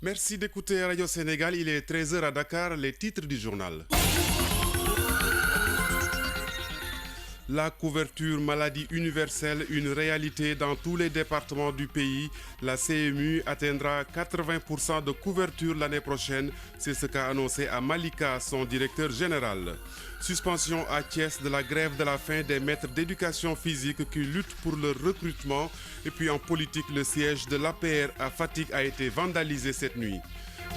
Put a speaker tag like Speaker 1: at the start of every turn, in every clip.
Speaker 1: Merci d'écouter Radio Sénégal, il est 13 heures à Dakar, les titres du journal. La couverture maladie universelle, une réalité dans tous les départements du pays. La CMU atteindra 80% de couverture l'année prochaine. C'est ce qu'a annoncé à Malika son directeur général. Suspension à Thiès de la grève de la faim des maîtres d'éducation physique qui luttent pour leur recrutement. Et puis en politique, le siège de l'APR à Fatick a été vandalisé cette nuit.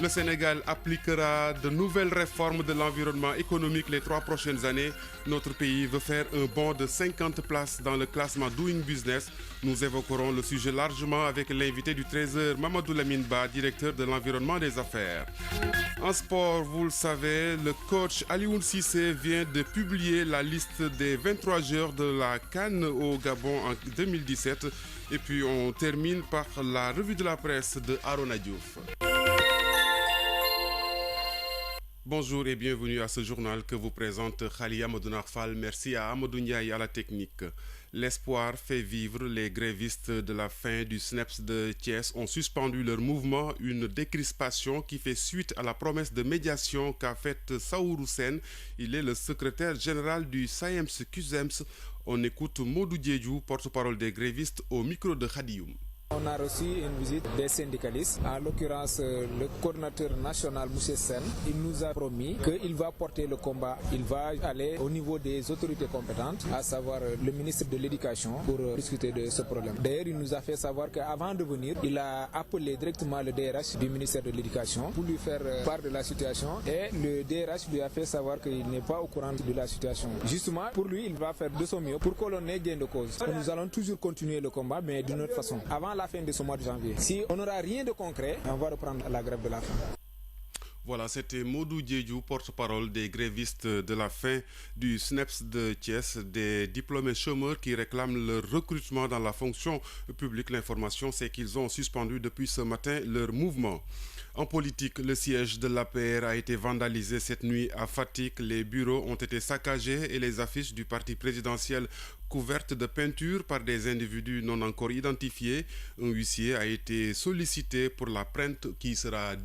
Speaker 1: Le Sénégal appliquera de nouvelles réformes de l'environnement économique les 3 prochaines années. Notre pays veut faire un bond de 50 places dans le classement Doing Business. Nous évoquerons le sujet largement avec l'invité du 13h, Mamadou Lamine Ba, directeur de l'environnement des affaires. En sport, vous le savez, le coach Alioune Cissé vient de publier la liste des 23 joueurs de la CAN au Gabon en 2017. Et puis on termine par la revue de la presse de Arona Diouf. Bonjour et bienvenue à ce journal que vous présente Khalia Modounar-Fall. Merci à Amadou Ndiaye à la technique. L'espoir fait vivre. Les grévistes de la faim du SNEPS de Thiès ont suspendu leur mouvement, une décrispation qui fait suite à la promesse de médiation qu'a faite Saourou Sène. Il est le secrétaire général du SAEMS-CUSEMS. On écoute Modou Diédhiou, porte-parole des grévistes, au micro de Khadioum.
Speaker 2: On a reçu une visite des syndicalistes, en l'occurrence le coordinateur national, M. Sen. Il nous a promis qu'il va porter le combat, il va aller au niveau des autorités compétentes, à savoir le ministre de l'Éducation, pour discuter de ce problème. D'ailleurs, il nous a fait savoir qu'avant de venir, il a appelé directement le DRH du ministère de l'Éducation pour lui faire part de la situation et le DRH lui a fait savoir qu'il n'est pas au courant de la situation. Justement, pour lui, il va faire de son mieux pour que l'on ait gain de cause. Nous allons toujours continuer le combat, mais d'une autre façon. Avant la fin de ce mois de janvier. Si on n'aura rien de concret, on va reprendre la grève de la faim.
Speaker 1: Voilà, c'était Modou Diédhiou, porte-parole des grévistes de la faim du SNEPS de Thiès, des diplômés chômeurs qui réclament leur recrutement dans la fonction publique. L'information, c'est qu'ils ont suspendu depuis ce matin leur mouvement. En politique, le siège de l'APR a été vandalisé cette nuit à Fatick. Les bureaux ont été saccagés et les affiches du parti présidentiel couvertes de peinture par des individus non encore identifiés. Un huissier a été sollicité pour la plainte qui sera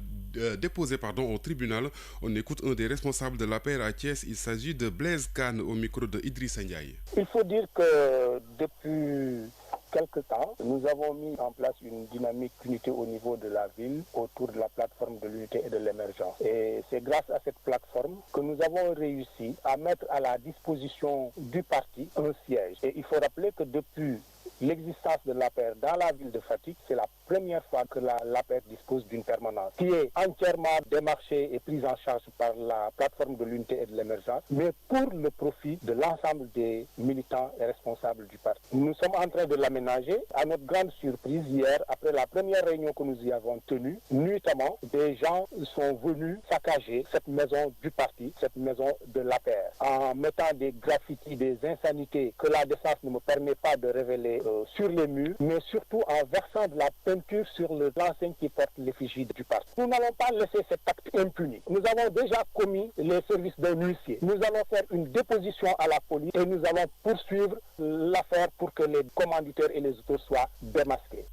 Speaker 1: déposée au tribunal. On écoute un des responsables de l'APR à Thiès. Il s'agit de Blaise Kane au micro de Idrissa Ndiaye.
Speaker 3: Il faut dire que depuis quelque temps, nous avons mis en place une dynamique d'unité au niveau de la ville autour de la plateforme de l'unité et de l'émergence. Et c'est grâce à cette plateforme que nous avons réussi à mettre à la disposition du parti un siège. Et il faut rappeler que depuis l'existence de l'APR dans la ville de Fatick, c'est la première fois que l'APR dispose d'une permanence qui est entièrement démarchée et prise en charge par la plateforme de l'unité et de l'émergence, mais pour le profit de l'ensemble des militants et responsables du parti. Nous sommes en train de l'aménager. À notre grande surprise, hier, après la première réunion que nous y avons tenue, nuitamment, des gens sont venus saccager cette maison du parti, cette maison de l'APR, en mettant des graffitis, des insanités que la décence ne me permet pas de révéler sur les murs, mais surtout en versant de la peinture sur l'enseigne qui porte l'effigie du parti. Nous n'allons pas laisser cet acte impuni. Nous avons déjà commis les services d'un huissier. Nous allons faire une déposition à la police et nous allons poursuivre l'affaire pour que les commanditaires et les auteurs soient démasqués.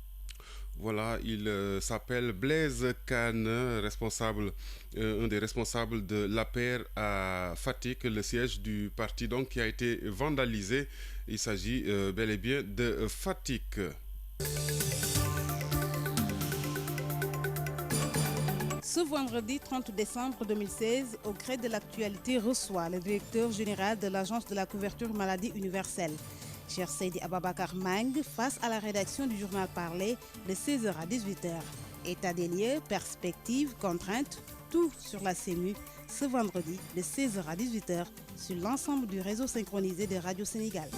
Speaker 1: Voilà, il s'appelle Blaise Kane, un des responsables de l'APR à Fatick, le siège du parti donc, qui a été vandalisé. Il s'agit bel et bien de Fatick.
Speaker 4: Ce vendredi 30 décembre 2016, au gré de l'actualité, reçoit le directeur général de l'Agence de la couverture maladie universelle, Cheikh Seydi Ababakar Mang, face à la rédaction du journal parlé de 16h à 18h. État des lieux, perspectives, contraintes, tout sur la CMU ce vendredi de 16h à 18h sur l'ensemble du réseau synchronisé de Radio Sénégal.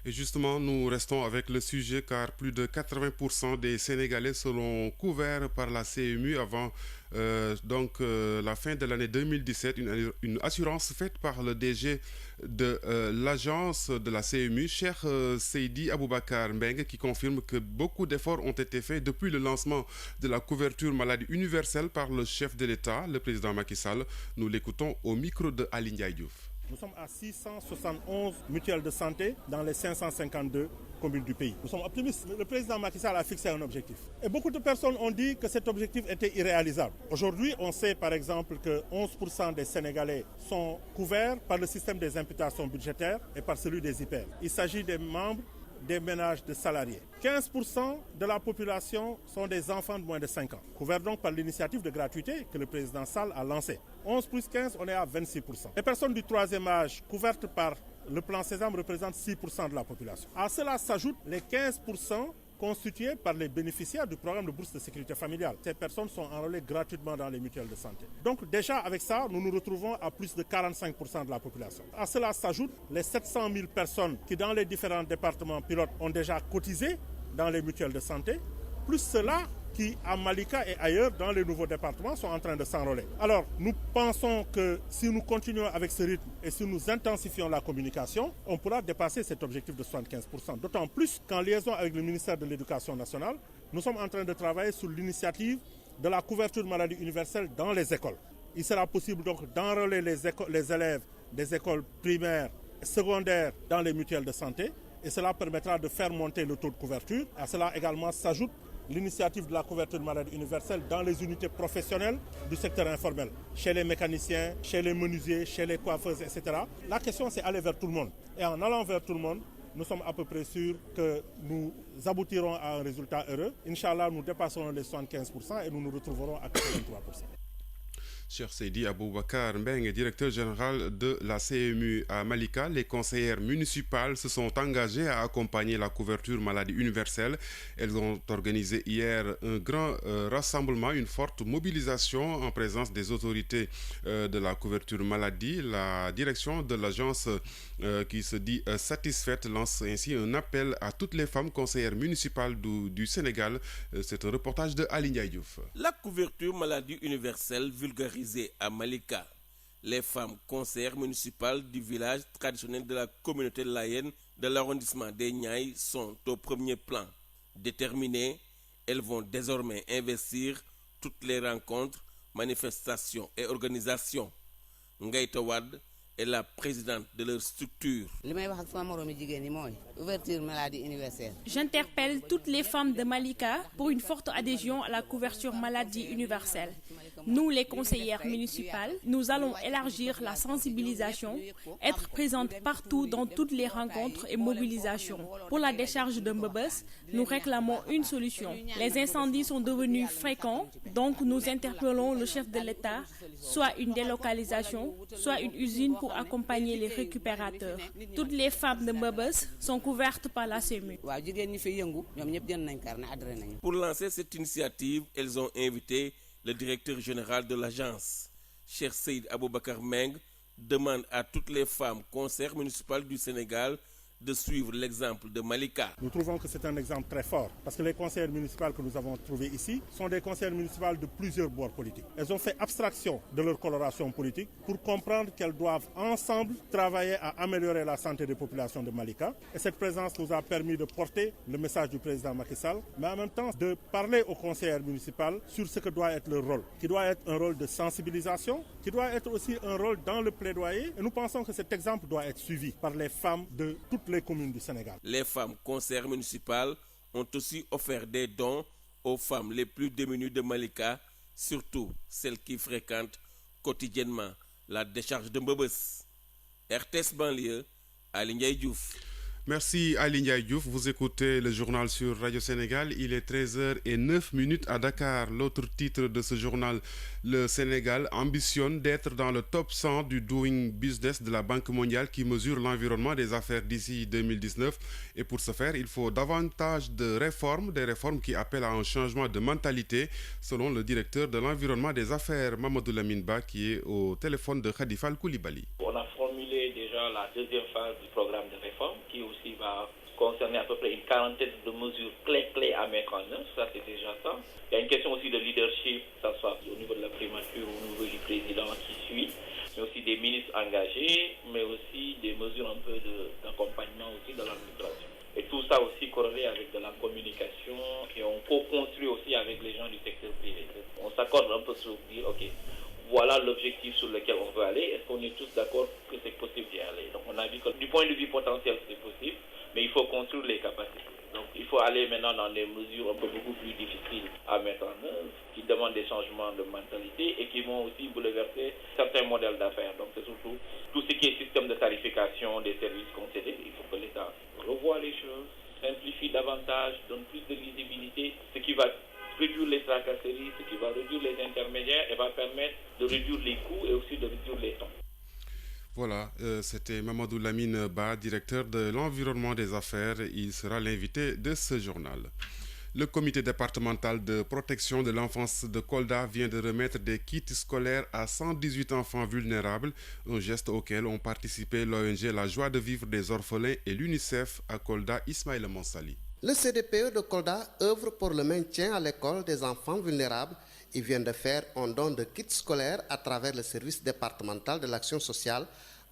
Speaker 1: Et justement, nous restons avec le sujet car plus de 80% des Sénégalais seront couverts par la CMU avant la fin de l'année 2017. Une assurance faite par le DG de l'agence de la CMU, Cheikh Seydi Aboubacar Mbeng, qui confirme que beaucoup d'efforts ont été faits depuis le lancement de la couverture maladie universelle par le chef de l'État, le président Macky Sall. Nous l'écoutons au micro de Aly Ndiaye Diouf.
Speaker 5: Nous sommes à 671 mutuelles de santé dans les 552 communes du pays. Nous sommes optimistes. Le président Macky Sall a fixé un objectif. Et beaucoup de personnes ont dit que cet objectif était irréalisable. Aujourd'hui, on sait par exemple que 11% des Sénégalais sont couverts par le système des imputations budgétaires et par celui des IPR. Il s'agit des membres des ménages de salariés. 15% de la population sont des enfants de moins de 5 ans, couverts donc par l'initiative de gratuité que le président Sall a lancée. 11 plus 15, on est à 26%. Les personnes du troisième âge couvertes par le plan Sésame représentent 6% de la population. À cela s'ajoutent les 15% constitués par les bénéficiaires du programme de bourse de sécurité familiale. Ces personnes sont enrôlées gratuitement dans les mutuelles de santé. Donc déjà avec ça, nous nous retrouvons à plus de 45% de la population. À cela s'ajoutent les 700 000 personnes qui dans les différents départements pilotes ont déjà cotisé dans les mutuelles de santé, plus cela qui, à Malika et ailleurs, dans les nouveaux départements, sont en train de s'enrôler. Alors, nous pensons que si nous continuons avec ce rythme et si nous intensifions la communication, on pourra dépasser cet objectif de 75%. D'autant plus qu'en liaison avec le ministère de l'Éducation nationale, nous sommes en train de travailler sur l'initiative de la couverture maladie universelle dans les écoles. Il sera possible donc d'enrôler les élèves des écoles primaires et secondaires dans les mutuelles de santé et cela permettra de faire monter le taux de couverture. À cela également s'ajoute l'initiative de la couverture maladie universelle dans les unités professionnelles du secteur informel, chez les mécaniciens, chez les menuisiers, chez les coiffeuses, etc. La question, c'est aller vers tout le monde. Et en allant vers tout le monde, nous sommes à peu près sûrs que nous aboutirons à un résultat heureux. Inch'Allah, nous dépasserons les 75% et nous nous retrouverons à 83%.
Speaker 1: Cher Seydi Aboubacar Mbeng, directeur général de la CMU à Malika, les conseillères municipales se sont engagées à accompagner la couverture maladie universelle. Elles ont organisé hier un grand rassemblement, une forte mobilisation en présence des autorités de la couverture maladie. La direction de l'agence qui se dit satisfaite lance ainsi un appel à toutes les femmes conseillères municipales du Sénégal. C'est un reportage de Ali Ndiaye Diouf.
Speaker 6: La couverture maladie universelle vulgarisée à Malika. Les femmes conseillères municipales du village traditionnel de la communauté layène de l'arrondissement des Niayes sont au premier plan. Déterminées, elles vont désormais investir toutes les rencontres, manifestations et organisations. Ngaïta Wade est la présidente de leur structure.
Speaker 7: J'interpelle toutes les femmes de Malika pour une forte adhésion à la couverture maladie universelle. Nous, les conseillères municipales, nous allons élargir la sensibilisation, être présentes partout dans toutes les rencontres et mobilisations. Pour la décharge de Mbebes, nous réclamons une solution. Les incendies sont devenus fréquents, donc nous interpellons le chef de l'État, soit une délocalisation, soit une usine pour accompagner les récupérateurs. Toutes les femmes de Mbebes sont couvertes par la CMU.
Speaker 6: Pour lancer cette initiative, elles ont invité le directeur général de l'agence, Cheikh Seydi Aboubacar Meng, demande à toutes les femmes conseillères municipales du Sénégal de suivre l'exemple de Malika.
Speaker 5: Nous trouvons que c'est un exemple très fort parce que les conseillères municipales que nous avons trouvées ici sont des conseillères municipales de plusieurs bords politiques. Elles ont fait abstraction de leur coloration politique pour comprendre qu'elles doivent ensemble travailler à améliorer la santé des populations de Malika. Et cette présence nous a permis de porter le message du président Macky Sall, mais en même temps de parler aux conseillères municipales sur ce que doit être leur rôle, qui doit être un rôle de sensibilisation, qui doit être aussi un rôle dans le plaidoyer. Et nous pensons que cet exemple doit être suivi par les femmes de toutes les communes du Sénégal.
Speaker 6: Les femmes conseillères municipales ont aussi offert des dons aux femmes les plus démunies de Malika, surtout celles qui fréquentent quotidiennement la décharge de Mbebes. RTS banlieue, Ali Ndiaye Diouf.
Speaker 1: Merci Ali Ndiaye Diouf. Vous écoutez le journal sur Radio Sénégal. Il est 13h09 à Dakar. L'autre titre de ce journal, le Sénégal ambitionne d'être dans le top 100 du Doing Business de la Banque mondiale qui mesure l'environnement des affaires d'ici 2019. Et pour ce faire, il faut davantage de réformes, des réformes qui appellent à un changement de mentalité, selon le directeur de l'environnement des affaires, Mamadou Lamine Ba, qui est au téléphone de Khadifal Koulibaly.
Speaker 8: On a formulé déjà la deuxième phase du programme de réforme qui aussi va concerner à peu près une quarantaine de mesures clés à mettre en œuvre. Ça, c'est déjà ça. Il y a une question aussi de leadership, que ce soit au niveau de la primature ou au niveau du président qui suit, mais aussi des ministres engagés, mais aussi des mesures un peu d'accompagnement aussi de l'administration. Et tout ça aussi corrélé avec de la communication et on co-construit aussi avec les gens du secteur privé. On s'accorde un peu sur dire, ok, voilà l'objectif sur lequel on veut aller. Est-ce qu'on est tous d'accord que c'est possible d'y aller? Donc on a vu que du point de vue potentiel, c'est possible, mais il faut construire les capacités. Donc il faut aller maintenant dans des mesures un peu beaucoup plus difficiles à mettre en œuvre, qui demandent des changements de mentalité et qui vont aussi bouleverser certains modèles d'affaires. Donc c'est surtout tout ce qui est système de tarification des services concédés. Il faut que l'État revoie les choses, simplifie davantage, donne plus de lisibilité, ce qui va réduire les tracasseries, ce qui va réduire les intermédiaires et va permettre de réduire les coûts et aussi de réduire les temps.
Speaker 1: Voilà, c'était Mamadou Lamine Ba, directeur de l'environnement des affaires. Il sera l'invité de ce journal. Le comité départemental de protection de l'enfance de Kolda vient de remettre des kits scolaires à 118 enfants vulnérables, un geste auquel ont participé l'ONG La Joie de Vivre des Orphelins et l'UNICEF à Kolda, Ismaïla Monsali.
Speaker 9: Le CDPE de Kolda œuvre pour le maintien à l'école des enfants vulnérables. Il vient de faire un don de kits scolaires à travers le service départemental de l'action sociale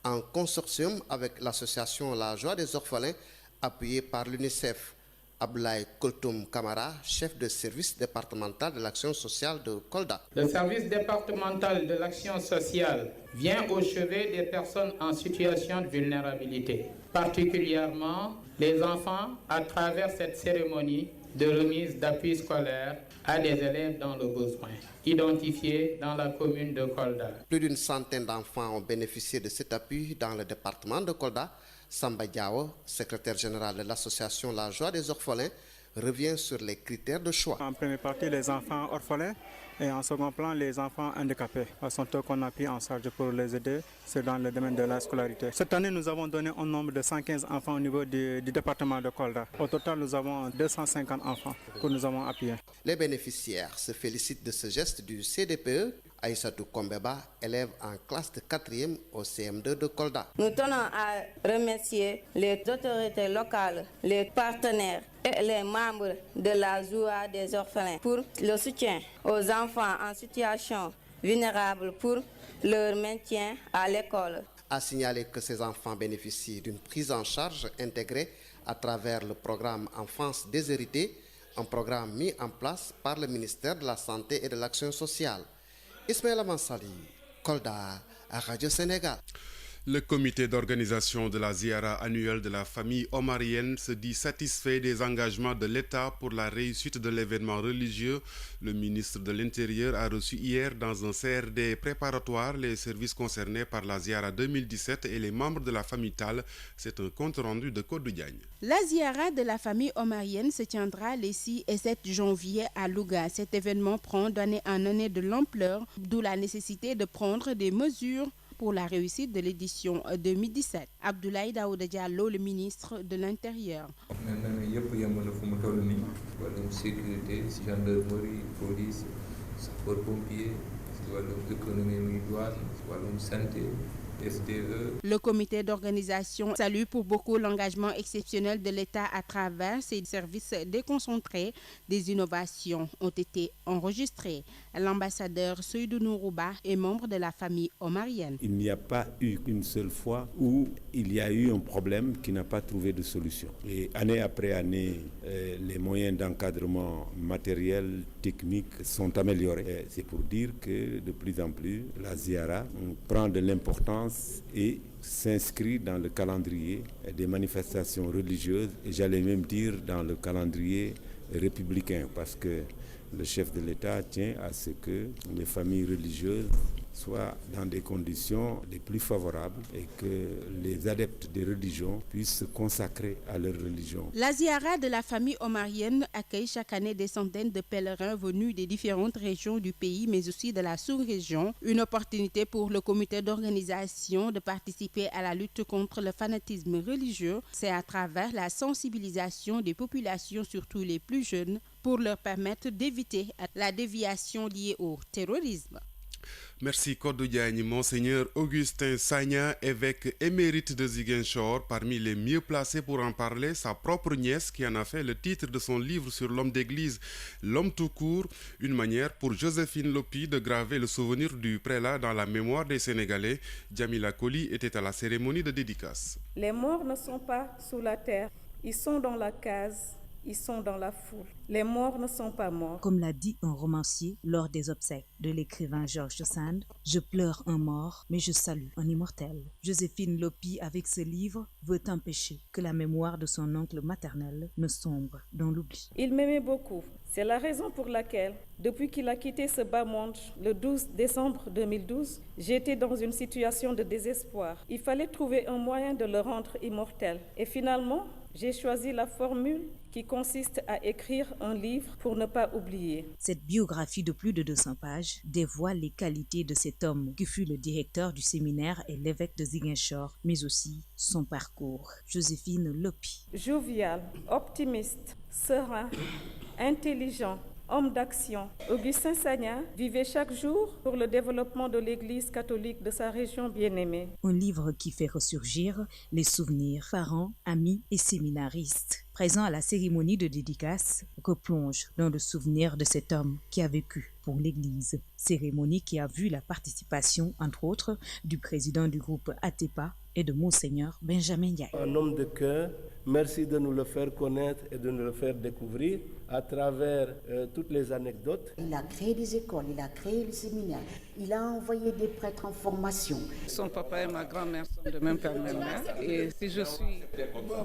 Speaker 9: en consortium avec l'association La Joie des Orphelins appuyée par l'UNICEF. Abdoulaye Koltoum Kamara, chef de service départemental de l'action sociale de Kolda.
Speaker 10: Le service départemental de l'action sociale vient au chevet des personnes en situation de vulnérabilité, particulièrement les enfants à travers cette cérémonie de remise d'appui scolaire à des élèves dans le besoin, identifiés dans la commune de Kolda.
Speaker 9: Plus d'une centaine d'enfants ont bénéficié de cet appui dans le département de Kolda. Samba Diao, secrétaire général de l'association La Joie des Orphelins, revient sur les critères de choix.
Speaker 11: En première partie, les enfants orphelins et en second plan, les enfants handicapés. Sont eux qu'on a pris en charge pour les aider, c'est dans le domaine de la scolarité. Cette année, nous avons donné un nombre de 115 enfants au niveau du département de Kolda. Au total, nous avons 250 enfants que nous avons appuyés.
Speaker 9: Les bénéficiaires se félicitent de ce geste du CDPE. Aïssatou Kombeba, élève en classe de 4e au CM2 de Kolda.
Speaker 12: Nous tenons à remercier les autorités locales, les partenaires et les membres de la Joie des Orphelins pour le soutien aux enfants en situation vulnérable pour leur maintien à l'école.
Speaker 9: A signalé que ces enfants bénéficient d'une prise en charge intégrée à travers le programme Enfance déshéritée, un programme mis en place par le ministère de la Santé et de l'Action sociale. Ismaël Mansali, Kolda, à Radio Sénégal.
Speaker 1: Le comité d'organisation de la Ziara annuelle de la famille omarienne se dit satisfait des engagements de l'État pour la réussite de l'événement religieux. Le ministre de l'Intérieur a reçu hier dans un CRD préparatoire les services concernés par la Ziara 2017 et les membres de la famille Tal. C'est un compte rendu de Kodou Diagne.
Speaker 4: La Ziara de la famille omarienne se tiendra les 6 et 7 janvier à Louga. Cet événement prend d'année en année de l'ampleur, d'où la nécessité de prendre des mesures pour la réussite de l'édition 2017. Abdoulaye Daouda Diallo, le ministre de l'Intérieur.
Speaker 13: Sécurité, gendarmerie, police, sapeurs-pompiers, économie, douane, santé.
Speaker 4: Le comité d'organisation salue pour beaucoup l'engagement exceptionnel de l'État à travers ses services déconcentrés. Des innovations ont été enregistrées. L'ambassadeur Seydou Nourouba est membre de la famille omarienne.
Speaker 14: Il n'y a pas eu une seule fois où il y a eu un problème qui n'a pas trouvé de solution. Et année après année, les moyens d'encadrement matériel, technique sont améliorés. C'est pour dire que de plus en plus, la Ziara prend de l'importance et s'inscrit dans le calendrier des manifestations religieuses et j'allais même dire dans le calendrier républicain parce que le chef de l'État tient à ce que les familles religieuses soient dans des conditions les plus favorables et que les adeptes des religions puissent se consacrer à leur religion.
Speaker 4: La Ziara de la famille omarienne accueille chaque année des centaines de pèlerins venus des différentes régions du pays, mais aussi de la sous-région. Une opportunité pour le comité d'organisation de participer à la lutte contre le fanatisme religieux. C'est à travers la sensibilisation des populations, surtout les plus jeunes, pour leur permettre d'éviter la déviation liée au terrorisme.
Speaker 1: Merci Kodou Diagne. Monseigneur Augustin Sagna, évêque émérite de Ziguinchor, parmi les mieux placés pour en parler, sa propre nièce qui en a fait le titre de son livre sur l'homme d'église, L'homme tout court, une manière pour Joséphine Lopi de graver le souvenir du prélat dans la mémoire des Sénégalais. Djamila Koli était à la cérémonie de dédicace.
Speaker 15: Les morts ne sont pas sous la terre, ils sont dans la case ils sont dans la foule. Les morts ne sont pas morts.
Speaker 16: Comme l'a dit un romancier lors des obsèques de l'écrivain Georges Sand, je pleure un mort, mais je salue un immortel. Joséphine Lopi, avec ce livre, veut empêcher que la mémoire de son oncle maternel ne sombre dans l'oubli.
Speaker 15: Il m'aimait beaucoup. C'est la raison pour laquelle, depuis qu'il a quitté ce bas monde le 12 décembre 2012, j'étais dans une situation de désespoir. Il fallait trouver un moyen de le rendre immortel. Et finalement, j'ai choisi la formule qui consiste à écrire un livre pour ne pas oublier.
Speaker 16: Cette biographie de plus de 200 pages dévoile les qualités de cet homme qui fut le directeur du séminaire et l'évêque de Ziguinchor, mais aussi son parcours. Joséphine Lopi.
Speaker 15: Jovial, optimiste, serein, intelligent, homme d'action, Augustin Sagna vivait chaque jour pour le développement de l'Église catholique de sa région bien-aimée.
Speaker 16: Un livre qui fait ressurgir les souvenirs parents, amis et séminaristes. Présent à la cérémonie de dédicace, replonge dans le souvenir de cet homme qui a vécu pour l'Église. Cérémonie qui a vu la participation, entre autres, du président du groupe ATEPA et de Monseigneur Benjamin Ndiaye.
Speaker 17: Un homme de cœur, merci de nous le faire connaître et de nous le faire découvrir à travers toutes les anecdotes.
Speaker 18: Il a créé des écoles, il a créé les séminaires, il a envoyé des prêtres en formation.
Speaker 19: Son papa et ma grand-mère sont de même père, même mère. Et si je suis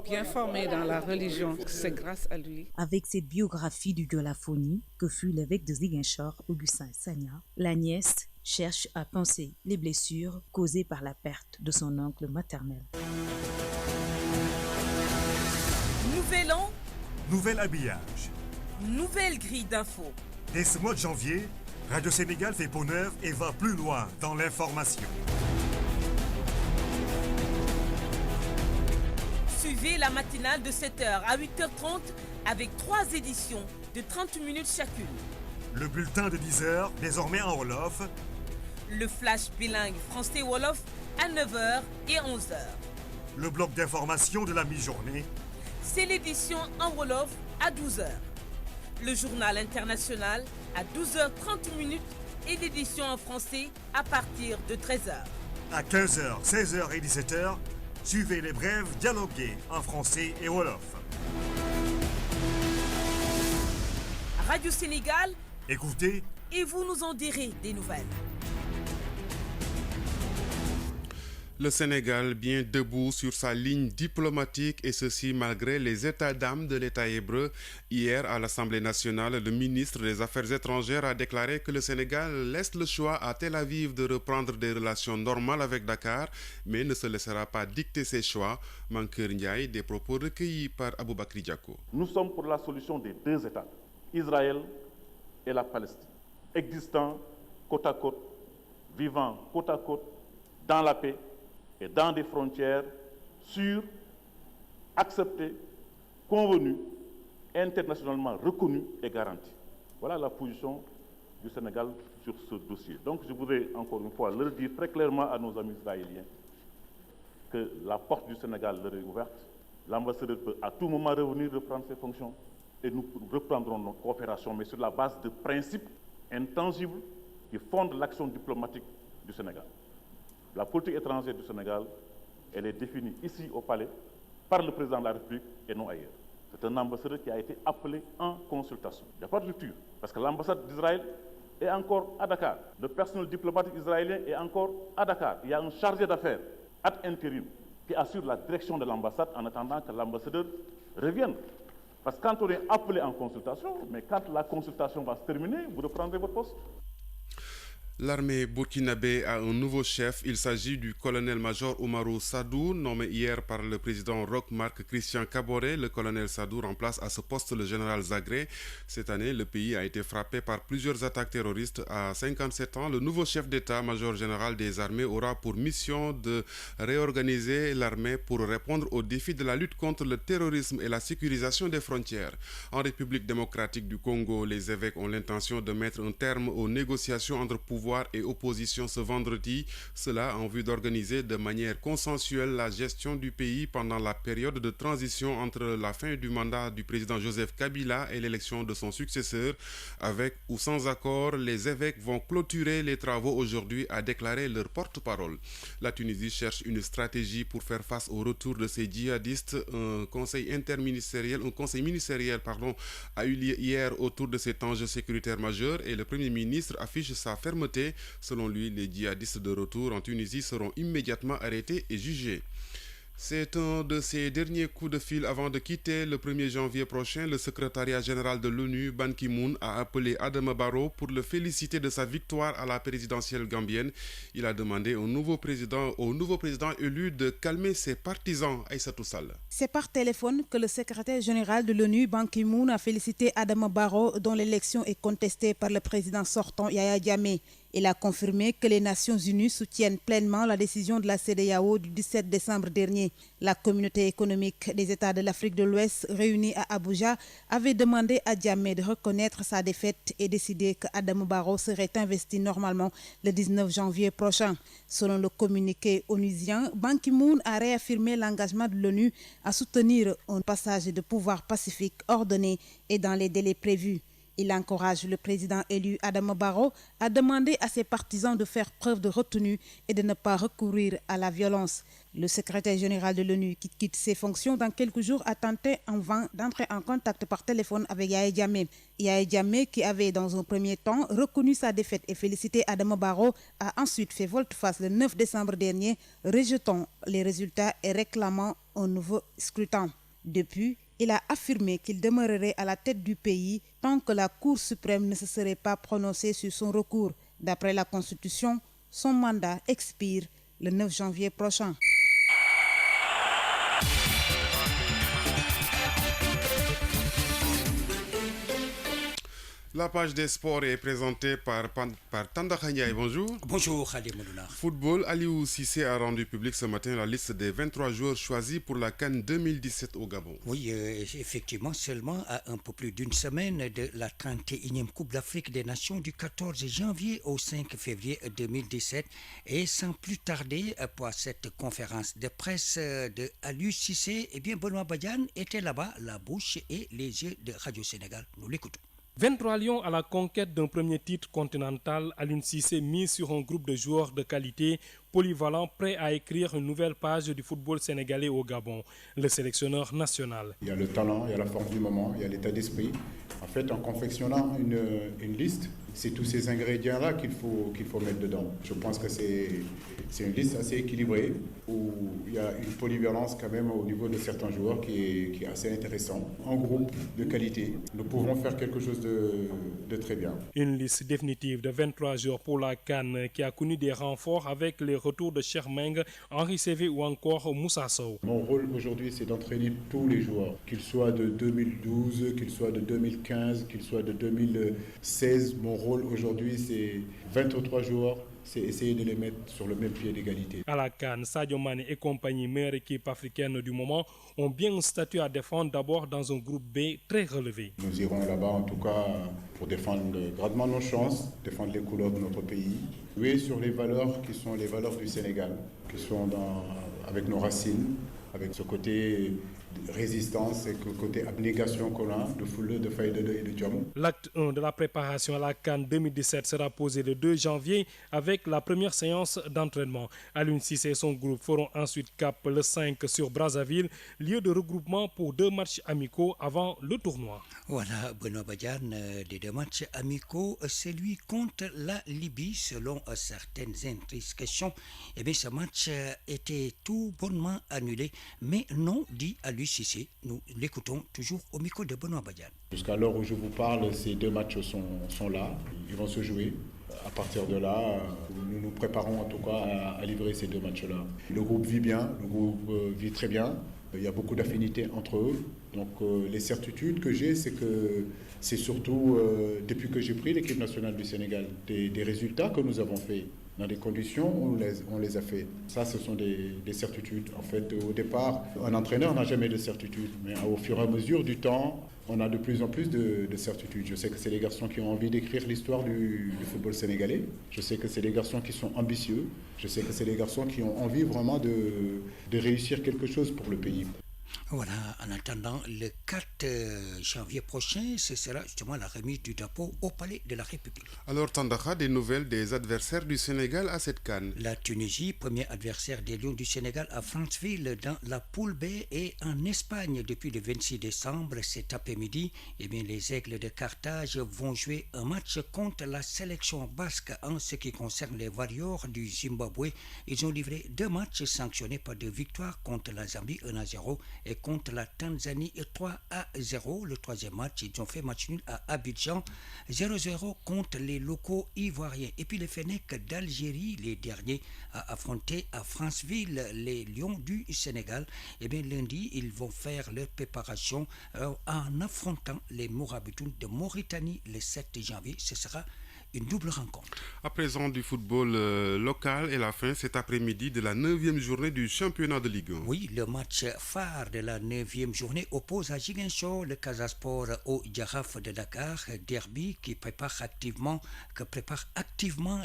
Speaker 19: bien formée dans la religion, c'est grâce à lui.
Speaker 16: Avec cette biographie du dieu la phonie que fut l'évêque de Ziguinchor, Augustin Sagna, la nièce cherche à penser les blessures causées par la perte de son oncle maternel.
Speaker 20: Nouvel an,
Speaker 21: nouvel habillage,
Speaker 20: nouvelle grille d'infos.
Speaker 21: Dès ce mois de janvier, Radio Sénégal fait peau neuve et va plus loin dans l'information.
Speaker 20: Suivez la matinale de 7h à 8h30 avec 3 éditions de 30 minutes chacune.
Speaker 21: Le bulletin de 10h, désormais en Wolof.
Speaker 20: Le flash bilingue français-Wolof à 9h et 11h.
Speaker 21: Le bloc d'information de la mi-journée.
Speaker 20: C'est l'édition en Wolof à 12h. Le journal international à 12h30 minutes et l'édition en français à partir de 13h.
Speaker 21: À 15h, 16h et 17h, suivez les brèves dialoguées en français et Wolof.
Speaker 20: Radio Sénégal,
Speaker 21: écoutez
Speaker 20: et vous nous en direz des nouvelles.
Speaker 1: Le Sénégal bien debout sur sa ligne diplomatique et ceci malgré les états d'âme de l'État hébreu. Hier à l'Assemblée nationale, le ministre des Affaires étrangères a déclaré que le Sénégal laisse le choix à Tel Aviv de reprendre des relations normales avec Dakar, mais ne se laissera pas dicter ses choix. Mankeur Ndiaye, des propos recueillis par Aboubakri Diako.
Speaker 22: Nous sommes pour la solution des deux États, Israël et la Palestine, existant côte à côte, vivant côte à côte, dans la paix et dans des frontières sûres, acceptées, convenues, internationalement reconnues et garanties. Voilà la position du Sénégal sur ce dossier. Donc je voudrais encore une fois leur dire très clairement à nos amis israéliens que la porte du Sénégal leur est ouverte. L'ambassadeur peut à tout moment revenir reprendre ses fonctions et nous reprendrons notre coopération, mais sur la base de principes intangibles qui fondent l'action diplomatique du Sénégal. La politique étrangère du Sénégal, elle est définie ici au Palais par le président de la République et non ailleurs. C'est un ambassadeur qui a été appelé en consultation. Il n'y a pas de rupture, parce que l'ambassade d'Israël est encore à Dakar. Le personnel diplomatique israélien est encore à Dakar. Il y a un chargé d'affaires ad intérim qui assure la direction de l'ambassade en attendant que l'ambassadeur revienne. Parce que quand on est appelé en consultation, mais quand la consultation va se terminer, vous reprendrez votre poste.
Speaker 1: L'armée burkinabé a un nouveau chef. Il s'agit du colonel-major Oumarou Sadou, nommé hier par le président Roch-Marc Christian Kaboré. Le colonel Sadou remplace à ce poste le général Zagré. Cette année, le pays a été frappé par plusieurs attaques terroristes. À 57 ans, le nouveau chef d'état-major général des armées aura pour mission de réorganiser l'armée pour répondre aux défis de la lutte contre le terrorisme et la sécurisation des frontières. En République démocratique du Congo, les évêques ont l'intention de mettre un terme aux négociations entre pouvoirs pouvoir et opposition ce vendredi. Cela en vue d'organiser de manière consensuelle la gestion du pays pendant la période de transition entre la fin du mandat du président Joseph Kabila et l'élection de son successeur. Avec ou sans accord, les évêques vont clôturer les travaux aujourd'hui, a déclaré leur porte-parole. La Tunisie cherche une stratégie pour faire face au retour de ces djihadistes. Un conseil ministériel a eu lieu hier autour de cet enjeu sécuritaire majeur et le Premier ministre affiche sa fermeté. Selon lui, les djihadistes de retour en Tunisie seront immédiatement arrêtés et jugés. C'est un de ses derniers coups de fil avant de quitter. Le 1er janvier prochain, le secrétariat général de l'ONU, Ban Ki-moon, a appelé Adama Barrow pour le féliciter de sa victoire à la présidentielle gambienne. Il a demandé au nouveau président élu de calmer ses partisans. Aïssatou Sall.
Speaker 4: C'est par téléphone que le secrétaire général de l'ONU, Ban Ki-moon, a félicité Adama Barrow, dont l'élection est contestée par le président sortant Yahya Jammeh. Il a confirmé que les Nations Unies soutiennent pleinement la décision de la CEDEAO du 17 décembre dernier. La communauté économique des États de l'Afrique de l'Ouest, réunie à Abuja, avait demandé à Jammeh de reconnaître sa défaite et décidé que Adama Barrow serait investi normalement le 19 janvier prochain. Selon le communiqué onusien, Ban Ki-moon a réaffirmé l'engagement de l'ONU à soutenir un passage de pouvoir pacifique, ordonné et dans les délais prévus. Il encourage le président élu Adama Barrow à demander à ses partisans de faire preuve de retenue et de ne pas recourir à la violence. Le secrétaire général de l'ONU, qui quitte ses fonctions dans quelques jours, a tenté en vain d'entrer en contact par téléphone avec Yahya Jammeh. Yahya Jammeh, qui avait dans un premier temps reconnu sa défaite et félicité Adama Barrow, a ensuite fait volte-face le 9 décembre dernier, rejetant les résultats et réclamant un nouveau scrutin. Depuis, il a affirmé qu'il demeurerait à la tête du pays tant que la Cour suprême ne se serait pas prononcée sur son recours. D'après la Constitution, son mandat expire le 9 janvier prochain.
Speaker 1: La page des sports est présentée par Tanda Khaniaï. Bonjour.
Speaker 2: Bonjour Khadim Modouna.
Speaker 1: Football, Aliou Cissé a rendu public ce matin la liste des 23 joueurs choisis pour la CAN 2017 au Gabon.
Speaker 2: Oui, effectivement, seulement à un peu plus d'une semaine de la 31e Coupe d'Afrique des Nations du 14 janvier au 5 février 2017. Et sans plus tarder, pour cette conférence de presse de Aliou Cissé, Benoît Badiane était là-bas, la bouche et les yeux de Radio Sénégal. Nous l'écoutons.
Speaker 3: 23 lions à la conquête d'un premier titre continental. Aliou Cissé mise sur un groupe de joueurs de qualité, polyvalents, prêts à écrire une nouvelle page du football sénégalais au Gabon. Le sélectionneur national.
Speaker 23: Il y a le talent, il y a la force du moment, il y a l'état d'esprit. En fait, en confectionnant une liste, c'est tous ces ingrédients-là qu'il faut mettre dedans. Je pense que c'est une liste assez équilibrée où il y a une polyvalence quand même au niveau de certains joueurs qui est assez intéressant. En groupe de qualité, nous pouvons faire quelque chose de très bien.
Speaker 3: Une liste définitive de 23 joueurs pour la CAN qui a connu des renforts avec les retours de Cheikh Meng, Henri Sévé ou encore Moussa Sow.
Speaker 23: Mon rôle aujourd'hui, c'est d'entraîner tous les joueurs, qu'ils soient de 2012, qu'ils soient de 2015, qu'ils soient de 2016. Mon rôle aujourd'hui, c'est 23 joueurs. C'est essayer de les mettre sur le même pied d'égalité.
Speaker 3: À la CAN, Sadio Mané et compagnie, meilleure équipe africaine du moment, ont bien un statut à défendre d'abord dans un groupe B très relevé.
Speaker 23: Nous irons là-bas en tout cas pour défendre grandement nos chances, défendre les couleurs de notre pays, jouer sur les valeurs qui sont les valeurs du Sénégal, qui sont avec nos racines, avec ce côté résistance et le côté abnégation qu'on a, de foule, de faille et de diamant.
Speaker 3: L'acte 1 de la préparation à la CAN 2017 sera posé le 2 janvier avec la première séance d'entraînement. Aliou Cissé et son groupe feront ensuite cap le 5 sur Brazzaville, lieu de regroupement pour 2 matchs amicaux avant le tournoi.
Speaker 2: Voilà, Benoît Badiane, les 2 matchs amicaux, celui contre la Libye, selon certaines indiscrétions. Ce match était tout bonnement annulé, mais non, dit Aliou Cissé. Nous l'écoutons toujours au micro de Benoît Badiane.
Speaker 23: Jusqu'à l'heure où je vous parle, ces 2 matchs sont là, ils vont se jouer. À partir de là, nous nous préparons en tout cas à livrer ces 2 matchs-là. Le groupe vit bien, le groupe vit très bien. Il y a beaucoup d'affinités entre eux. Donc les certitudes que j'ai, c'est que c'est surtout depuis que j'ai pris l'équipe nationale du Sénégal, des résultats que nous avons faits. Dans des conditions où on les a fait. Ça, ce sont des certitudes. En fait, au départ, un entraîneur n'a jamais de certitude. Mais au fur et à mesure du temps, on a de plus en plus de certitudes. Je sais que c'est les garçons qui ont envie d'écrire l'histoire du football sénégalais. Je sais que c'est les garçons qui sont ambitieux. Je sais que c'est les garçons qui ont envie vraiment de réussir quelque chose pour le pays.
Speaker 2: Voilà, en attendant le 4 janvier prochain, ce sera justement la remise du drapeau au Palais de la République.
Speaker 1: Alors, Tandakha, des nouvelles des adversaires du Sénégal à cette CAN?
Speaker 2: La Tunisie, premier adversaire des Lions du Sénégal à Franceville dans la poule B et en Espagne depuis le 26 décembre. Cet après-midi, les Aigles de Carthage vont jouer un match contre la sélection basque. En ce qui concerne les Warriors du Zimbabwe, ils ont livré 2 matchs sanctionnés par 2 victoires contre la Zambie 1-0 et contre la Tanzanie 3-0. Le troisième match, ils ont fait match nul à Abidjan 0-0 contre les locaux ivoiriens. Et puis les Fennecs d'Algérie, les derniers à affronter à Franceville les Lions du Sénégal. Lundi, ils vont faire leur préparation en affrontant les Mourabitoun de Mauritanie le 7 janvier. Ce sera une double rencontre.
Speaker 1: À présent du football local et la fin cet après-midi de la 9e journée du championnat de Ligue 1.
Speaker 2: Oui, le match phare de la 9e journée oppose à Ziguinchor le Casa Sport au Jaraaf de Dakar, derby qui prépare activement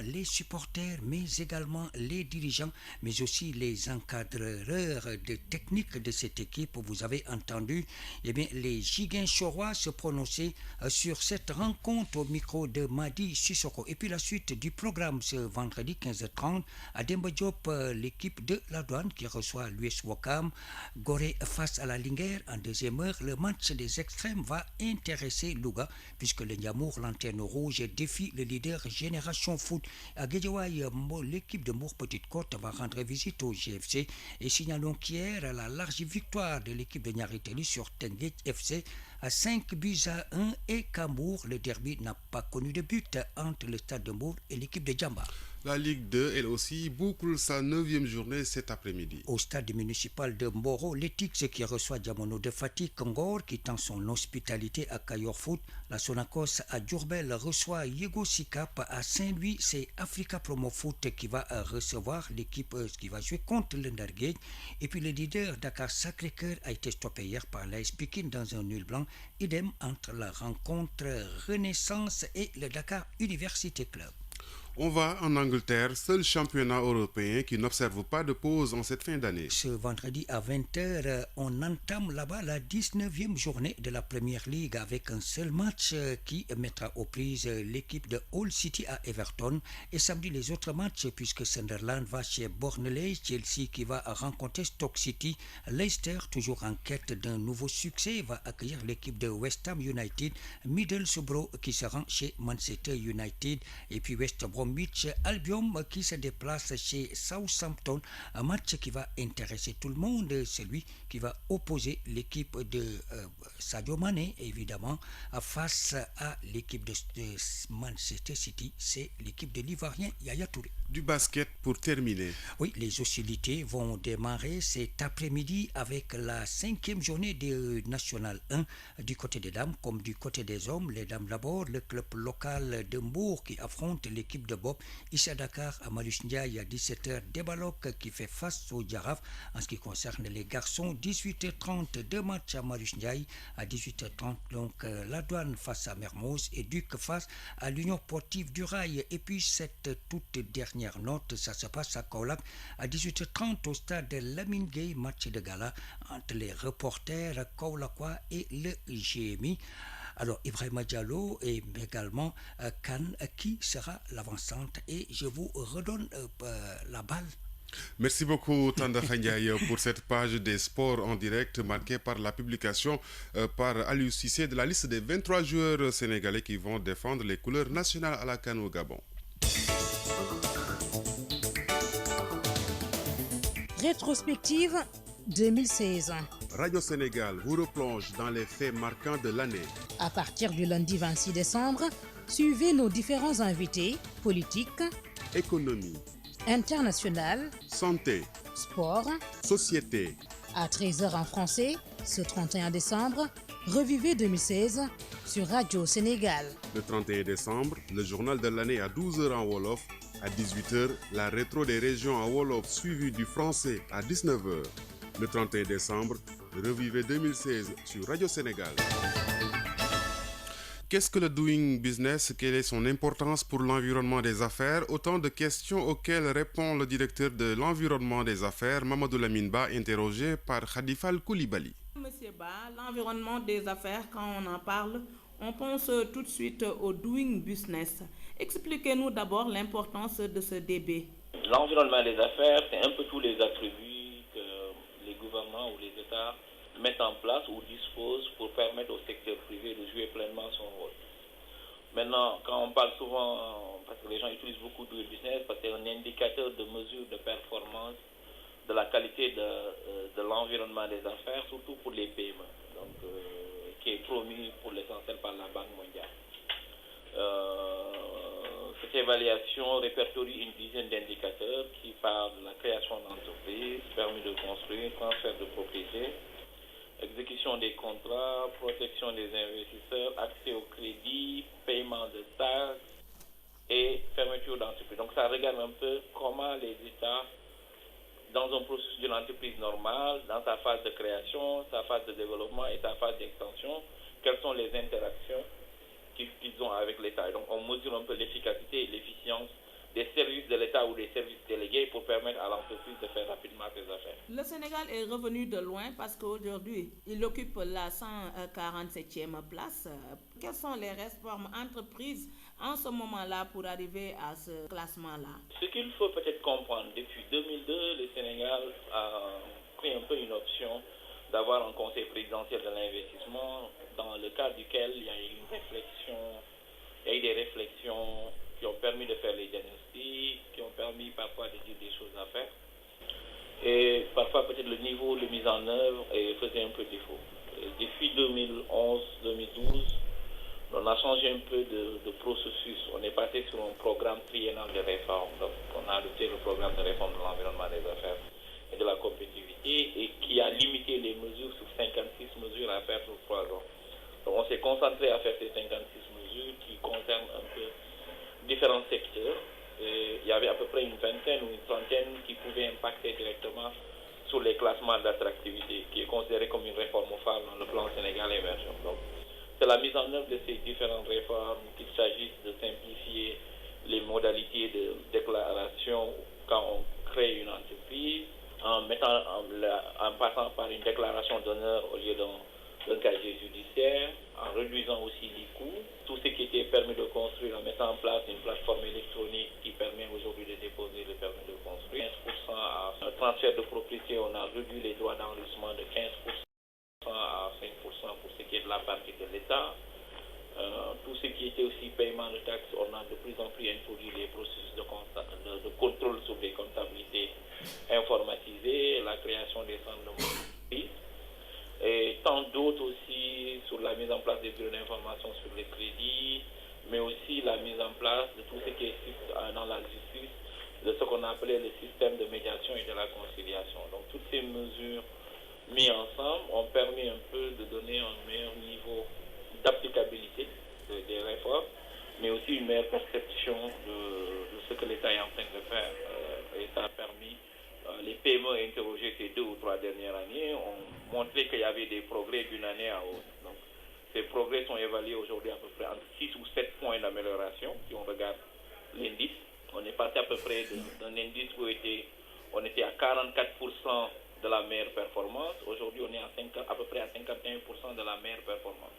Speaker 2: les supporters, mais également les dirigeants, mais aussi les encadreurs de technique de cette équipe. Vous avez entendu les Ziguinchorois se prononcer sur cette rencontre au micro de Madi Sissoko. Et puis la suite du programme ce vendredi 15h30 à Demba Diop, l'équipe de la Douane qui reçoit l'US Ouakam. Gorée face à la Linguère en deuxième heure. Le match des extrêmes va intéresser Louga puisque le Ndiamour, lanterne rouge, défie le leader Génération Foot. À Guédiawaye, l'équipe de Mour-Petite-Côte va rendre visite au GFC et signalons qu'hier la large victoire de l'équipe de Niariteli sur Tenguet FC à 5-1 et Camour. Le derby n'a pas connu de but entre le Stade de Mbour et l'équipe de Djamba.
Speaker 1: La Ligue 2, elle aussi, boucle sa 9e journée cet après-midi.
Speaker 2: Au stade municipal de Mboro, l'Etix qui reçoit Diamono de Fatick, Ngor qui tend son hospitalité à Kayor Foot, la Sonacos à Diourbel reçoit Yego Sikap à Saint-Louis. C'est Africa Promo Foot qui va recevoir l'équipe qui va jouer contre le Ndarguet. Et puis le leader Dakar Sacré-Cœur a été stoppé hier par l'AS Pikine dans un nul blanc. Idem entre la rencontre Renaissance et le Dakar Université Club.
Speaker 1: On va en Angleterre, seul championnat européen qui n'observe pas de pause en cette fin d'année.
Speaker 2: Ce vendredi à 20h, on entame là-bas la 19e journée de la Premier League avec un seul match qui mettra aux prises l'équipe de Hull City à Everton. Et samedi, les autres matchs, puisque Sunderland va chez Burnley, Chelsea qui va rencontrer Stoke City, Leicester, toujours en quête d'un nouveau succès, va accueillir l'équipe de West Ham United, Middlesbrough qui se rend chez Manchester United, et puis West Bromwich Albion qui se déplace chez Southampton. Un match qui va intéresser tout le monde, celui qui va opposer l'équipe de Sadio Mané, évidemment, face à l'équipe de Manchester City. C'est l'équipe de l'Ivoirien Yaya Touré.
Speaker 1: Du basket pour terminer.
Speaker 2: Oui, les hostilités vont démarrer cet après-midi avec la 5e journée de National 1 du côté des dames comme du côté des hommes. Les dames d'abord, le club local de Mbour qui affronte l'équipe de Bob ici à Dakar à Marius Ndiaye à 17h. Débalok qui fait face au Jaraaf. En ce qui concerne les garçons, 18h30, 2 matchs à Marius Ndiaye. À 18h30, donc la Douane face à Mermoz et Duc face à l'Union Sportive du Rail. Et puis cette toute dernière note, ça se passe à Kaolack à 18h30 au stade de Lamine Gueye, match de gala entre les reporters kaolackois et le GMI. Alors, Ibrahima Diallo et également Khan qui sera l'avancante et je vous redonne la balle.
Speaker 1: Merci beaucoup Tandakha Ndiaye pour cette page des sports en direct marquée par la publication par Aliou Cissé de la liste des 23 joueurs sénégalais qui vont défendre les couleurs nationales à la CAN au Gabon.
Speaker 5: Rétrospective 2016.
Speaker 1: Radio Sénégal vous replonge dans les faits marquants de l'année.
Speaker 5: À partir du lundi 26 décembre, suivez nos différents invités politiques,
Speaker 1: économie,
Speaker 5: international,
Speaker 1: santé,
Speaker 5: sport,
Speaker 1: société.
Speaker 5: À 13h en français, ce 31 décembre, revivez 2016 sur Radio Sénégal.
Speaker 1: Le 31 décembre, le journal de l'année à 12h en Wolof. À 18h, la rétro des régions en Wolof suivi du français à 19h. Le 31 décembre, revivez 2016 sur Radio Sénégal. Qu'est-ce que le doing business? Quelle est son importance pour l'environnement des affaires? Autant de questions auxquelles répond le directeur de l'environnement des affaires, Mamadou Lamine Ba, interrogé par Khadifal Koulibaly.
Speaker 6: Monsieur Ba, l'environnement des affaires, quand on en parle, on pense tout de suite au doing business. Expliquez-nous d'abord l'importance de ce DB.
Speaker 7: L'environnement des affaires, c'est un peu tous les attributs que les gouvernements ou les États mettent en place ou disposent pour permettre au secteur privé de jouer pleinement son rôle. Maintenant, quand on parle souvent, parce que les gens utilisent beaucoup de business, parce que c'est un indicateur de mesure de performance de la qualité de l'environnement des affaires, surtout pour les PME, donc, qui est promu pour l'essentiel par la Banque mondiale. Cette évaluation répertorie une dizaine d'indicateurs qui parlent de la création d'entreprises, permis de construire, transfert de propriété, exécution des contrats, protection des investisseurs, accès au crédit, paiement de taxes et fermeture d'entreprise. Donc ça regarde un peu comment les États, dans un processus d'une entreprise normale, dans sa phase de création, sa phase de développement et sa phase d'extension, quelles sont les interactions qu'ils ont avec l'État. Et donc on mesure un peu l'efficacité et l'efficience des services de l'État ou des services délégués pour permettre à l'entreprise de faire rapidement ses affaires.
Speaker 6: Le Sénégal est revenu de loin parce qu'aujourd'hui, il occupe la 147e place. Quelles sont les réformes entreprises en ce moment-là pour arriver à ce classement-là?
Speaker 7: Ce qu'il faut peut-être comprendre, depuis 2002, le Sénégal a pris un peu une option d'avoir un conseil présidentiel de l'investissement dans le cadre duquel il y a eu des réflexions qui ont permis de faire les diagnostics, qui ont permis parfois de dire des choses à faire. Et parfois peut-être le niveau de mise en œuvre faisait un peu défaut. Depuis 2011-2012, on a changé un peu de processus. On est passé sur un programme triennal de réforme. Donc on a adopté le programme de réforme de l'environnement des affaires et de la compétitivité et qui a limité les mesures sur 56 mesures à faire sur 3 ans. Donc on s'est concentré à faire ces 56 mesures qui concernent un peu différents secteurs. Il y avait à peu près une vingtaine ou une trentaine qui pouvaient impacter directement sur les classements d'attractivité, qui est considéré comme une réforme phare dans le plan Sénégal émergent. Donc, c'est la mise en œuvre de ces différentes réformes, qu'il s'agisse de simplifier les modalités de déclaration quand on crée une entreprise, en passant par une déclaration d'honneur au lieu d'un casier judiciaire, en réduisant aussi les coûts. Tout ce qui était permis de construire, en mettant en place une plateforme électronique qui permet aujourd'hui de déposer le permis de construire. 15% à transfert de propriété, on a réduit les droits d'enregistrement de 15% à 5% pour ce qui est de la partie de l'État. Tout ce qui était aussi paiement de taxes, on a de plus en plus introduit les processus de contrôle sur les comptabilités informatisées, la création des centres de mobilité. Et tant d'autres aussi sur la mise en place des bureaux d'information sur les crédits, mais aussi la mise en place de tout ce qui existe dans la justice, de ce qu'on appelait le système de médiation et de la conciliation. Donc toutes ces mesures mises ensemble ont permis un peu de donner un meilleur niveau d'applicabilité des réformes, mais aussi une meilleure perception de ce que l'État est en train de faire. Et ça a permis, les PME interrogés ces 2 ou 3 dernières années ont montré qu'il y avait des progrès d'une année à autre. Donc, ces progrès sont évalués aujourd'hui à peu près entre 6 ou 7 points d'amélioration. Si on regarde l'indice, on est passé à peu près d'un indice où on était à 44% de la meilleure performance. Aujourd'hui, on est à peu près à 51% de la meilleure performance.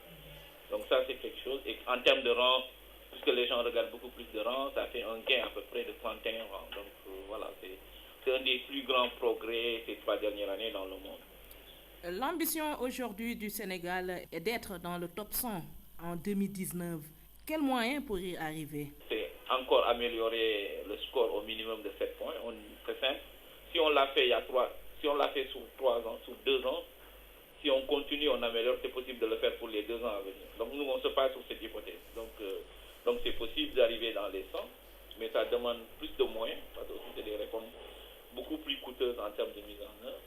Speaker 7: Donc ça, c'est quelque chose. Et en termes de rang, puisque les gens regardent beaucoup plus de rangs, ça fait un gain à peu près de 31 rangs. Donc voilà, c'est un des plus grands progrès ces 3 dernières années dans le monde.
Speaker 6: L'ambition aujourd'hui du Sénégal est d'être dans le top 100 en 2019. Quels moyens pour y arriver?
Speaker 7: C'est encore améliorer le score au minimum de 7 points. C'est simple. Si on l'a fait sur 3 ans, sur 2 ans, si on continue, on améliore, c'est possible de le faire pour les 2 ans à venir. Donc nous, on se passe sur cette hypothèse. Donc c'est possible d'arriver dans les 100, mais ça demande plus de moyens, parce que c'est des réformes beaucoup plus coûteuses en termes de mise en œuvre.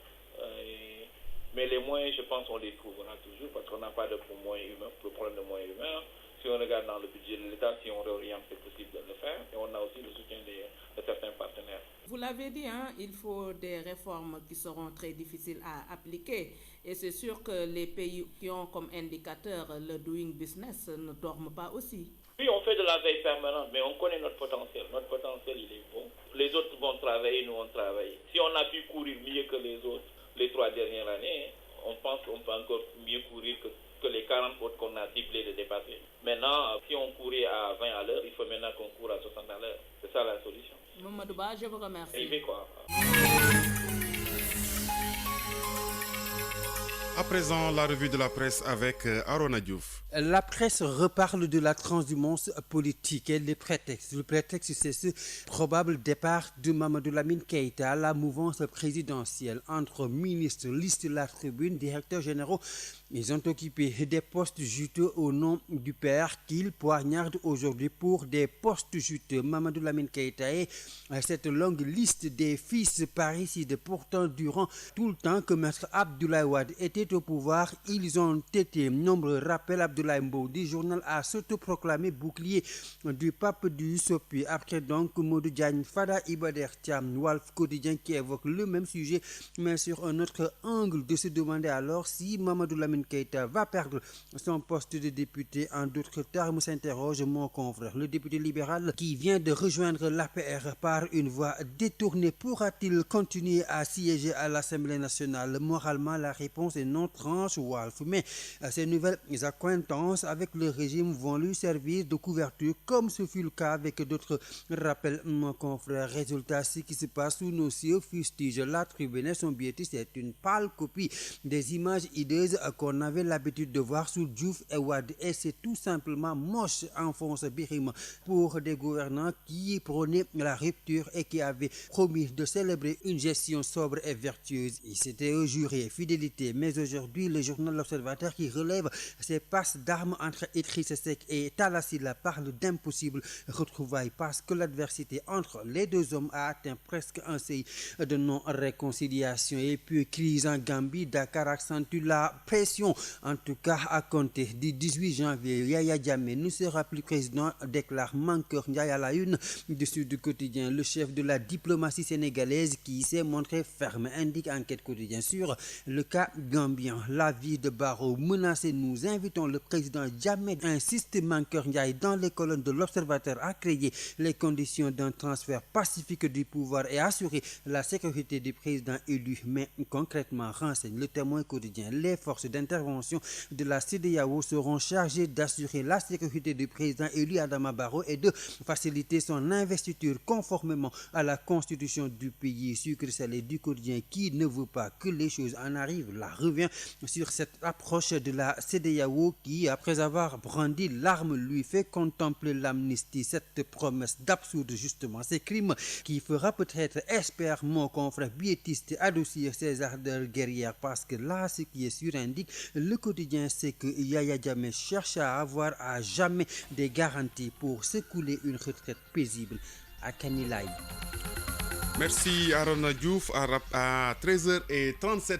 Speaker 7: Mais les moyens, je pense, on les trouvera toujours, parce qu'on n'a pas de problème de moyens humains. Si on regarde dans le budget de l'État, si on réoriente, c'est possible de le faire. Et on a aussi le soutien de certains partenaires.
Speaker 6: Vous l'avez dit, il faut des réformes qui seront très difficiles à appliquer. Et c'est sûr que les pays qui ont comme indicateur le doing business ne dorment pas aussi.
Speaker 7: Oui, on fait de la veille permanente, mais on connaît notre potentiel. Notre potentiel, il est bon. Les autres vont travailler, nous on travaille. Si on a pu courir mieux que les autres les 3 dernières années, on pense qu'on peut encore mieux courir que les 40 autres qu'on a ciblés de dépasser. Maintenant, si on courait à 20 à l'heure, il faut maintenant qu'on court à 60 à l'heure. C'est ça la solution.
Speaker 6: Mamadou Ba, je vous remercie.
Speaker 7: Arrivé quoi.
Speaker 1: À présent, la revue de la presse avec Arona Diouf.
Speaker 8: La presse reparle de la transhumance politique et les prétextes. Le prétexte, c'est ce probable départ de Mamadou Lamine Keïta à la mouvance présidentielle. Entre ministres, liste la tribune, directeurs généraux, ils ont occupé des postes juteux au nom du père qu'ils poignardent aujourd'hui pour des postes juteux. Mamadou Lamine Keïta et cette longue liste des fils parricides. Pourtant, durant tout le temps que Maître Abdoulaye Wade était au pouvoir, ils ont été nombreux. Rappel Abdoulaye Mbow du journal a s'autoproclamé bouclier du pape du Sopi. Après donc Modou Diagne, Fada Ibader Thiam, Walf Quotidien qui évoque le même sujet, mais sur un autre angle, de se demander alors si Mamadou Lamine Keïta va perdre son poste de député. En d'autres termes, s'interroge mon confrère. Le député libéral qui vient de rejoindre l'APR par une voie détournée, pourra-t-il continuer à siéger à l'Assemblée nationale? Moralement, la réponse est non, tranche Walf. Mais ces nouvelles accointances avec le régime vont lui servir de couverture, comme ce fut le cas avec d'autres. Rappel mon confrère. Résultat, ce qui se passe sous nos cieux fustige la tribune et son billetiste, c'est une pâle copie des images hideuses qu'on avait l'habitude de voir sous Diouf et Wade, et c'est tout simplement moche, enfonce Birima, pour des gouvernants qui prônaient la rupture et qui avaient promis de célébrer une gestion sobre et vertueuse. Ils s'étaient juré fidélité, mais aujourd'hui le journal L'Observateur qui relève ses passes d'armes entre Idrissa Seck et Talla Sylla parle d'impossible retrouvailles parce que l'adversité entre les deux hommes a atteint presque un seuil de non-réconciliation. Et puis crise en Gambie, Dakar accentue la pression. En tout cas, à compter du 18 janvier, Yaya Jammeh ne sera plus président, déclare Mankeur Ndiaye à la une du Sud Quotidien. Le chef de la diplomatie sénégalaise qui s'est montré ferme, indique Enquête Quotidien sur le cas gambien. La vie de Barrow menacée, nous invitons le président Jammeh, insiste Mankeur Ndiaye dans les colonnes de l'Observateur, à créer les conditions d'un transfert pacifique du pouvoir et assurer la sécurité du président élu. Mais concrètement, renseigne le Témoin Quotidien, les forces d'intervention de la CEDEAO seront chargées d'assurer la sécurité du président élu Adama Barrow et de faciliter son investiture conformément à la constitution du pays. Sucre salé du Quotidien qui ne veut pas que les choses en arrivent là revient sur cette approche de la CEDEAO qui, après avoir brandi l'arme, lui fait contempler l'amnistie. Cette promesse d'absurde justement, ces crimes qui fera peut-être, espère mon confrère biétiste, adoucir ses ardeurs guerrières, parce que là, ce qui est sûr, indique le Quotidien, c'est que Yaya Jammeh cherche à avoir à jamais des garanties pour s'écouler une retraite paisible à Kanilaï.
Speaker 1: Merci Arona Diouf. À 13h37,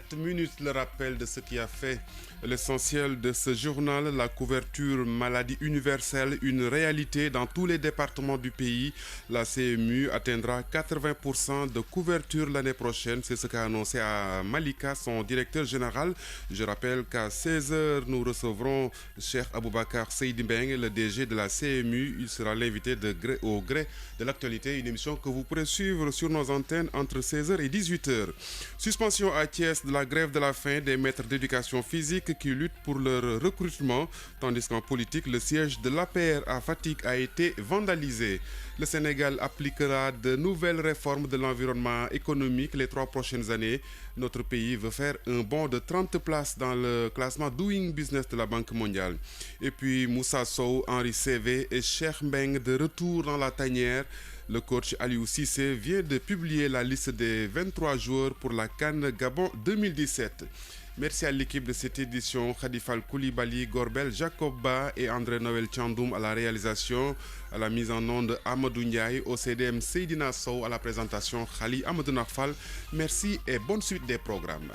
Speaker 1: le rappel de ce qui a fait l'essentiel de ce journal, la couverture maladie universelle, une réalité dans tous les départements du pays. La CMU atteindra 80% de couverture l'année prochaine. C'est ce qu'a annoncé à Malika son directeur général. Je rappelle qu'à 16h, nous recevrons Cheikh Aboubakar Seydi Mbeng, le DG de la CMU. Il sera l'invité au gré de l'actualité, une émission que vous pourrez suivre sur nos antennes entre 16h et 18h. Suspension à Thiès de la grève de la faim des maîtres d'éducation physique qui luttent pour leur recrutement, tandis qu'en politique, le siège de l'APR à Fatick a été vandalisé. Le Sénégal appliquera de nouvelles réformes de l'environnement économique les 3 prochaines années. Notre pays veut faire un bond de 30 places dans le classement Doing Business de la Banque mondiale. Et puis Moussa Sow, Henri CV et Cheikh Mbeng de retour dans la tanière. Le coach Aliou Cissé vient de publier la liste des 23 joueurs pour la CAN Gabon 2017. Merci à l'équipe de cette édition, Khadifal Koulibaly, Gorbel Jacoba et André Noël Tchandoum à la réalisation, à la mise en onde Amadou Ndiaye, au CDM Seydina Sow, à la présentation Khali Amadou Nafal. Merci et bonne suite des programmes.